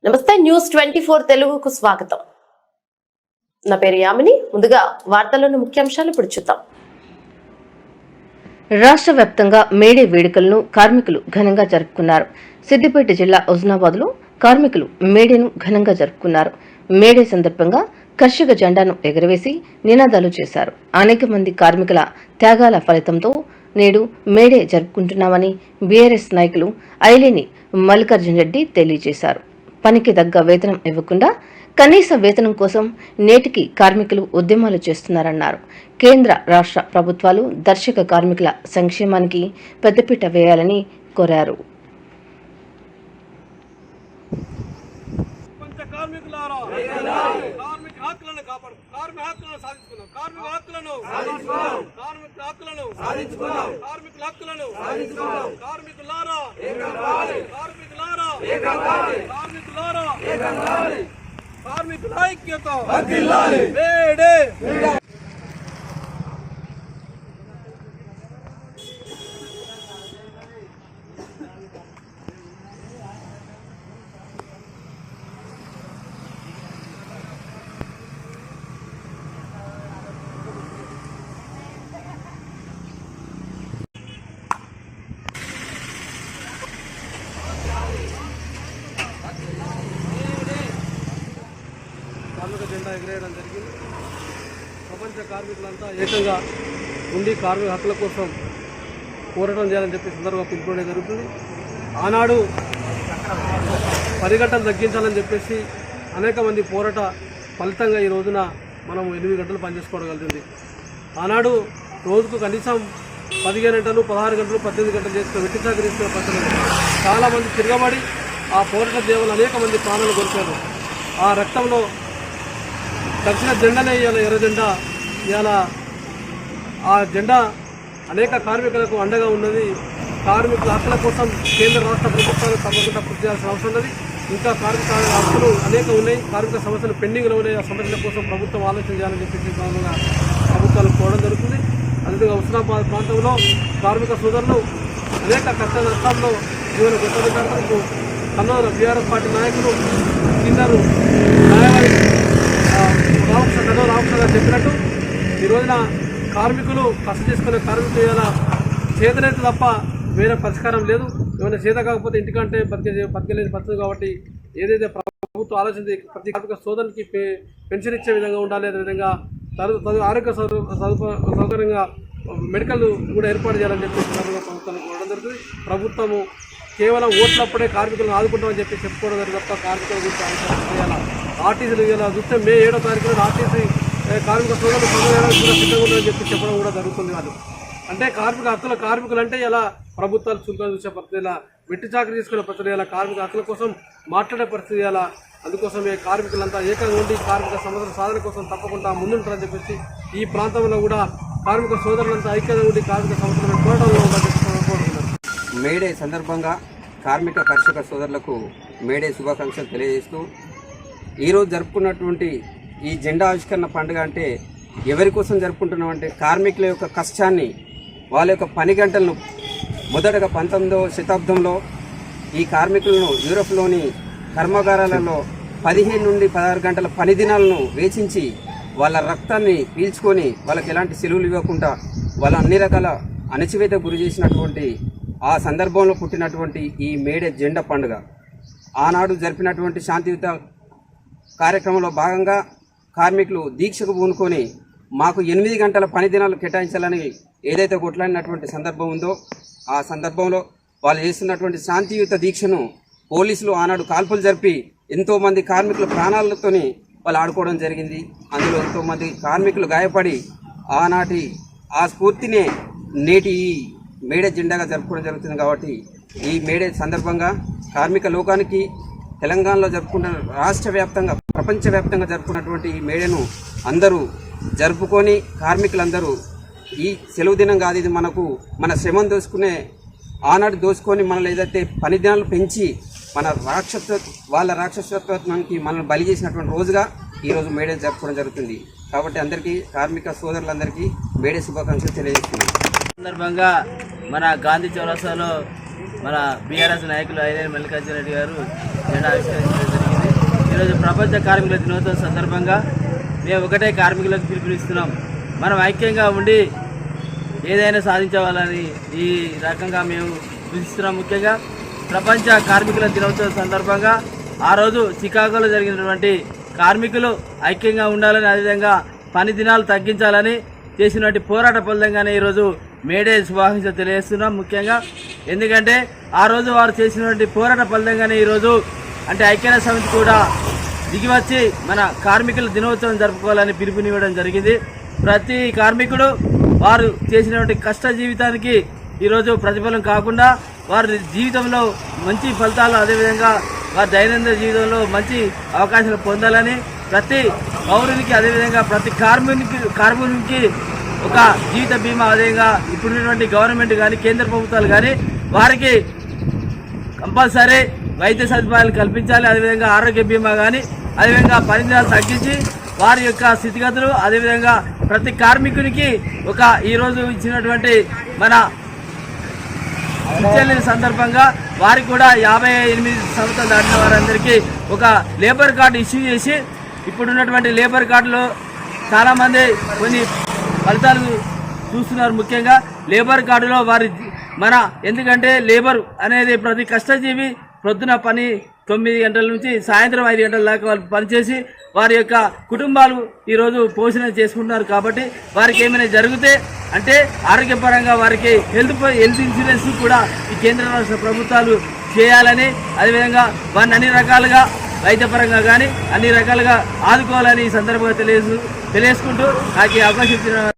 నమస్తే న్యూస్ 24 తెలుగుకు స్వాగతం. నా పేరు యామిని. ముందుగా వార్తల్లోని ముఖ్యాంశాలు ఇప్పుడు చూద్దాం. రాష్ట్ర వ్యాప్తంగా మేడే వేడుకలను కార్మికులు ఘనంగా జరుపుకున్నారు. సిద్దిపేట జిల్లా హుజనాబాద్లో కార్మికులు మేడేను ఘనంగా జరుపుకున్నారు. మేడే సందర్భంగా కర్షక జెండాను ఎగురవేసి నినాదాలు చేశారు. అనేక మంది కార్మికుల త్యాగాల ఫలితంతో నేడు మేడే జరుపుకుంటున్నామని బీఆర్ఎస్ నాయకులు ఐలేని మల్లికార్జున రెడ్డి తెలియజేశారు. పనికి తగ్గ వేతనం ఇవ్వకుండా కనీస వేతనం కోసం నేటికి కార్మికులు ఉద్యమాలు చేస్తున్నారన్నారు. కేంద్ర రాష్ట్ర ప్రభుత్వాలు దర్శక కార్మికుల సంక్షేమానికి పెద్దపీట వేయాలని కోరారు. కార్మికుల ఐక్యత మేడే కార్మిక జెండా ఎగరేయడం జరిగింది. ప్రపంచ కార్మికులంతా ఏకంగా ఉండి కార్మిక హక్కుల కోసం పోరాటం చేయాలని చెప్పి సందర్భంగా పిలుపుకోవడం జరుగుతుంది. ఆనాడు 10 గంటలు తగ్గించాలని చెప్పేసి అనేక మంది పోరాట ఫలితంగా ఈ రోజున మనం 8 గంటలు పనిచేసుకోవడం కలిగింది. ఆనాడు రోజుకు కనీసం 15 గంటలు, 16 గంటలు, 18 గంటలు చేసుకుని వెట్టి చాకరీ తీసుకునే పద్ధతులు చాలామంది తిరగబడి ఆ పోరాట దేవులు అనేక మంది ప్రాణాలు కోల్పోయారు. ఆ రక్తంలో దక్షిణ జెండానే ఇవాళ ఎర్ర జెండా. ఇవాళ ఆ జెండా అనేక కార్మికులకు అండగా ఉన్నది. కార్మికుల హక్కుల కోసం కేంద్ర రాష్ట్ర ప్రభుత్వాలు తప్పకుండా కృషి చేయాల్సిన అవసరం ఉన్నది. ఇంకా కార్మిక హక్కులు అనేక ఉన్నాయి. కార్మిక సమస్యలు పెండింగ్లో ఉన్నాయి. ఆ సమస్యల కోసం ప్రభుత్వం ఆలోచన చేయాలని చెప్పేసి ప్రభుత్వాలు కోరడం జరుగుతుంది. అదేవిధంగా హుస్నాబాద్ ప్రాంతంలో కార్మిక సోదరులు అనేక కష్ట నష్టాల్లో జీవన గొప్పకు కన్నూరు బీఆర్ఎస్ పార్టీ నాయకులు కిందరు న్యాయవాది రామకృష్ణ గారు చెప్పినట్టు ఈ రోజున కార్మికులు కష్టం చేసుకునే కార్మికులు ఇలా చేతనైతే తప్ప వేరే పరిష్కారం లేదు. ఏమైనా చేత కాకపోతే ఇంటికంటే బతికలేని పరిస్థితి. కాబట్టి ఏదైతే ప్రభుత్వం ఆలోచించి ప్రతి కార్మిక సోదరునికి పెన్షన్ ఇచ్చే విధంగా ఉండాలి. అదేవిధంగా ఆరోగ్య సౌకర్యంగా మెడికల్ కూడా ఏర్పాటు చేయాలని చెప్పి ప్రభుత్వానికి కోరడం జరుగుతుంది. ప్రభుత్వము కేవలం ఓట్లప్పుడే కార్మికులను ఆదుకుంటామని చెప్పి చెప్పుకోవడం జరిగింది తప్ప కార్మికుల గురించి ఆలోచన చేయాలి. ఆర్టీసీలు ఇలా చూస్తే మే 7వ తారీఖున ఆర్టీసీ కార్మిక సోదరులు పనులు కూడా సిద్ధంగా ఉందని చెప్పి చెప్పడం కూడా జరుగుతుంది. వాళ్ళు అంటే కార్మిక హక్కుల కార్మికులు అంటే ఇలా ప్రభుత్వాలు చురుకుగా చూసే పరిస్థితి, ఇలా వెట్టి చాకరీ తీసుకునే పరిస్థితి, ఇలా కార్మిక హక్కుల కోసం మాట్లాడే పరిస్థితి. ఇలా అందుకోసమే కార్మికులంతా ఏకంగా ఉండి కార్మిక సమస్యల సాధన కోసం తప్పకుండా ముందుంటారని చెప్పేసి ఈ ప్రాంతంలో కూడా కార్మిక సోదరులంతా ఐక్యంగా ఉండి కార్మిక సమస్యలను పోరాటంలో ఉందని కోరుతున్నారు. మేడే సందర్భంగా కార్మిక కర్షక సోదరులకు మేడే శుభాకాంక్షలు తెలియజేస్తూ ఈరోజు జరుపుకున్నటువంటి ఈ జెండా ఆవిష్కరణ పండుగ అంటే ఎవరి కోసం జరుపుకుంటున్నామంటే కార్మికుల యొక్క కష్టాన్ని, వాళ్ళ యొక్క పని గంటలను మొదటగా 19వ శతాబ్దంలో ఈ కార్మికులను యూరోప్లోని కర్మాగారాలలో 15 నుండి 16 గంటల పని దినాలను వేచించి వాళ్ళ రక్తాన్ని పీల్చుకొని వాళ్ళకి ఎలాంటి సెలవులు ఇవ్వకుండా వాళ్ళ అన్ని రకాల అణచివేత గురి చేసినటువంటి ఆ సందర్భంలో పుట్టినటువంటి ఈ మేడే జెండా పండుగ ఆనాడు జరిపినటువంటి శాంతియుత కార్యక్రమంలో భాగంగా కార్మికులు దీక్షకు పూనుకొని మాకు 8 గంటల పని దినాలు కేటాయించాలని ఏదైతే కొట్లాడినటువంటి సందర్భం ఉందో ఆ సందర్భంలో వాళ్ళు చేస్తున్నటువంటి శాంతియుత దీక్షను పోలీసులు ఆనాడు కాల్పులు జరిపి ఎంతోమంది కార్మికుల ప్రాణాలతోని వాళ్ళు ఆడుకోవడం జరిగింది. అందులో ఎంతోమంది కార్మికులు గాయపడి ఆనాటి ఆ స్ఫూర్తినే నేటి ఈ మేడే జెండాగా జరుపుకోవడం జరుగుతుంది. కాబట్టి ఈ మేడే సందర్భంగా కార్మిక లోకానికి తెలంగాణలో జరుపుకుంటున్న రాష్ట్ర వ్యాప్తంగా ప్రపంచవ్యాప్తంగా జరుపుకున్నటువంటి ఈ మేడను అందరూ జరుపుకొని కార్మికులందరూ ఈ సెలవు దినం కాదు, ఇది మనకు మన శ్రమను దోసుకునే ఆనాడు దోసుకొని మనల్ని ఏదైతే పని దినాలు పెంచి మన వాళ్ళ రాక్షసత్వానికి మనల్ని బలి చేసినటువంటి రోజుగా ఈరోజు మేడే జరుపుకోవడం జరుగుతుంది. కాబట్టి అందరికీ కార్మిక సోదరులందరికీ మేడే శుభాకాంక్షలు తెలియజేస్తున్నాను. సందర్భంగా మన గాంధీ చౌరస్తాలో మన బీఆర్ఎస్ నాయకులు ఐలేని మల్లికార్జున రెడ్డి గారు జెండా ఆవిష్కరించడం జరిగింది. ఈరోజు ప్రపంచ కార్మికుల దినోత్సవం సందర్భంగా మేము ఒకటే కార్మికులకు పిలుపునిస్తున్నాం. మనం ఐక్యంగా ఉండి ఏదైనా సాధించవాలని ఈ రకంగా మేము పిలుస్తున్నాం. ముఖ్యంగా ప్రపంచ కార్మికుల దినోత్సవం సందర్భంగా ఆ రోజు చికాగోలో జరిగినటువంటి కార్మికులు ఐక్యంగా ఉండాలని, అదేవిధంగా పని దినాలు తగ్గించాలని చేసినటువంటి పోరాట ఫలితంగానే ఈరోజు మేడే శుభాకాంక్షలు తెలియజేస్తున్నాం. ముఖ్యంగా ఎందుకంటే ఆ రోజు వారు చేసినటువంటి పోరాట ఫలితంగానే ఈరోజు అంటే ఐక్యరాజ్య సమితి కూడా దిగివచ్చి మన కార్మికుల దినోత్సవం జరుపుకోవాలని పిలుపునివ్వడం జరిగింది. ప్రతి కార్మికుడు వారు చేసినటువంటి కష్ట జీవితానికి ఈరోజు ప్రతిఫలం కాకుండా వారి జీవితంలో మంచి ఫలితాలు, అదేవిధంగా వారి దైనందిన జీవితంలో మంచి అవకాశాలు పొందాలని ప్రతి పౌరునికి, అదేవిధంగా ప్రతి కార్మికునికి ఒక జీవిత బీమా, అదేవిధంగా ఇప్పుడున్నటువంటి గవర్నమెంట్ కానీ కేంద్ర ప్రభుత్వాలు కానీ వారికి కంపల్సరీ వైద్య సదుపాయాలు కల్పించాలి. అదేవిధంగా ఆరోగ్య బీమా కానీ, అదేవిధంగా పని దినాలు తగ్గించి వారి యొక్క స్థితిగతులు, అదేవిధంగా ప్రతి కార్మికునికి ఒక ఈరోజు ఇచ్చినటువంటి మన పింఛన్ల సందర్భంగా వారికి కూడా 58 సంవత్సరాలు దాటిన వారందరికీ ఒక లేబర్ కార్డు ఇష్యూ చేసి, ఇప్పుడున్నటువంటి లేబర్ కార్డులో చాలామంది కొన్ని ఫలితాలు చూస్తున్నారు. ముఖ్యంగా లేబర్ కార్డులో వారి ఎందుకంటే లేబర్ అనేది ప్రతి కష్టజీవి ప్రొద్దున పని 9 గంటల నుంచి సాయంత్రం 5 గంటల దాకా వాళ్ళు పనిచేసి వారి యొక్క కుటుంబాలు ఈరోజు పోషణ చేసుకుంటున్నారు. కాబట్టి వారికి ఏమైనా జరిగితే అంటే ఆరోగ్యపరంగా వారికి హెల్త్ ఇన్సూరెన్స్ కూడా ఈ కేంద్ర రాష్ట్ర ప్రభుత్వాలు చేయాలని, అదేవిధంగా వారిని అన్ని రకాలుగా వైద్యపరంగా కానీ అన్ని రకాలుగా ఆదుకోవాలని ఈ సందర్భంగా తెలియజేసుకుంటూ నాకు ఈ అవకాశం ఇచ్చిన